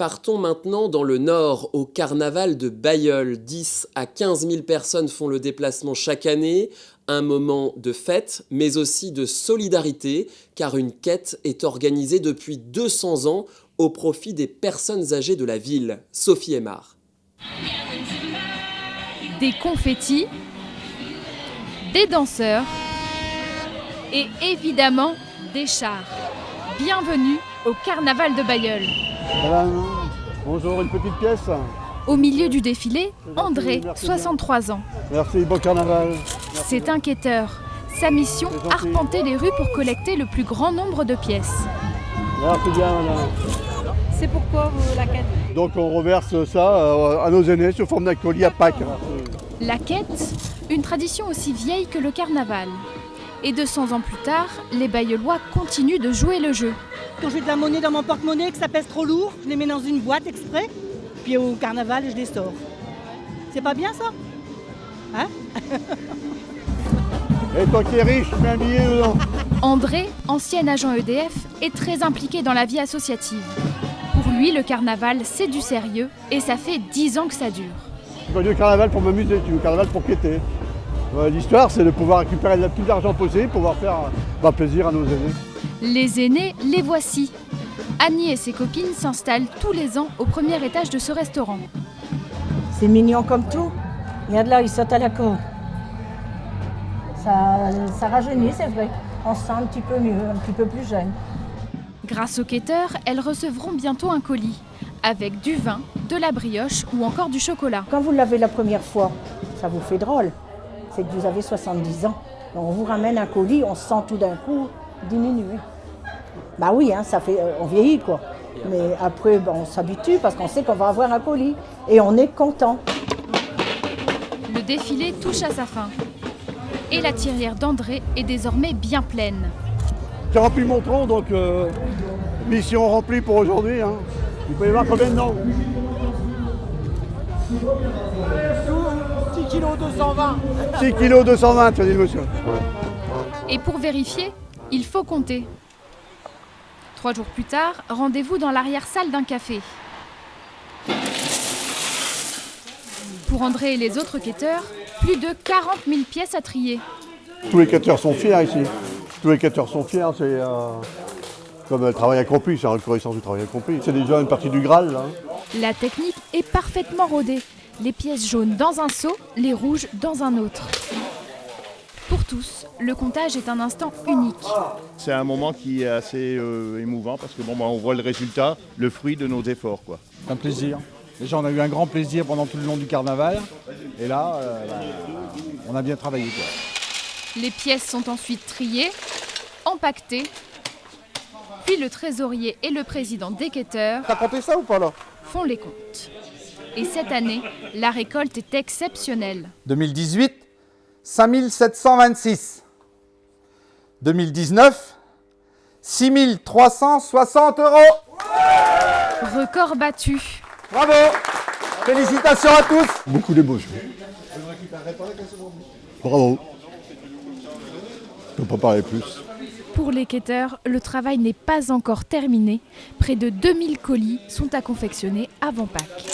Partons maintenant dans le nord, au carnaval de Bailleul. 10 à 15 000 personnes font le déplacement chaque année. Un moment de fête, mais aussi de solidarité, car une quête est organisée depuis 200 ans au profit des personnes âgées de la ville. Sophie Aymar. Des confettis, des danseurs et évidemment des chars. Bienvenue au carnaval de Bailleul. Madame, bonjour, une petite pièce. Au milieu du défilé, André, 63 ans. Merci, bon carnaval. C'est un quêteur. Sa mission, arpenter les rues pour collecter le plus grand nombre de pièces. Merci bien, madame. C'est pourquoi la quête? Donc on reverse ça à nos aînés sous forme d'un colis à Pâques. La quête, une tradition aussi vieille que le carnaval. Et 200 ans plus tard, les Bailleullois continuent de jouer le jeu. Quand j'ai de la monnaie dans mon porte-monnaie que ça pèse trop lourd, je les mets dans une boîte exprès, puis au carnaval, je les sors. C'est pas bien ça? Hein? Et toi qui es riche, mets un billet dedans. André, ancien agent EDF, est très impliqué dans la vie associative. Pour lui, le carnaval, c'est du sérieux et ça fait 10 ans que ça dure. Je suis venu au carnaval pour m'amuser, je suis au carnaval pour quêter. L'histoire, c'est de pouvoir récupérer le plus d'argent possible, pouvoir faire plaisir à nos aînés. Les aînés, les voici. Annie et ses copines s'installent tous les ans au premier étage de ce restaurant. C'est mignon comme tout. Regarde là, ils sautent à la corde. Ça rajeunit, c'est vrai. On se sent un petit peu mieux, un petit peu plus jeune. Grâce aux quêteurs, elles recevront bientôt un colis, avec du vin, de la brioche ou encore du chocolat. Quand vous l'avez la première fois, ça vous fait drôle. C'est que vous avez 70 ans. Donc on vous ramène un colis, on se sent tout d'un coup diminuer. Bah oui, hein, ça fait, on vieillit quoi. Mais après, on s'habitue parce qu'on sait qu'on va avoir un colis. Et on est content. Le défilé touche à sa fin. Et la tirelire d'André est désormais bien pleine. J'ai rempli mon tronc, donc mission remplie pour aujourd'hui. Hein. Il peut y avoir combien de noms? 6 kg 220. 6 kg 220, tu as dit le monsieur. Et pour vérifier, il faut compter. 3 jours plus tard, rendez-vous dans l'arrière-salle d'un café. Pour André et les autres quêteurs, plus de 40 000 pièces à trier. Tous les quêteurs sont fiers ici. Tous les quêteurs sont fiers, c'est comme le travail accompli, c'est la reconnaissance du travail accompli. C'est déjà une partie du Graal. Là. La technique est parfaitement rodée. Les pièces jaunes dans un seau, les rouges dans un autre. Pour tous, le comptage est un instant unique. C'est un moment qui est assez émouvant parce que on voit le résultat, le fruit de nos efforts. Quoi. Un plaisir. Déjà, on a eu un grand plaisir pendant tout le long du carnaval. Et là, on a bien travaillé. Quoi. Les pièces sont ensuite triées, empaquetées. Puis le trésorier et le président des quêteurs T'as compté ça ou pas là? font les comptes. Et cette année, la récolte est exceptionnelle. 2018, 5726. 2019, 6360 €. Record battu. Bravo! Félicitations à tous! Beaucoup d'émotions. Bravo. Je ne peux pas parler plus. Pour les quêteurs, le travail n'est pas encore terminé. Près de 2000 colis sont à confectionner avant Pâques.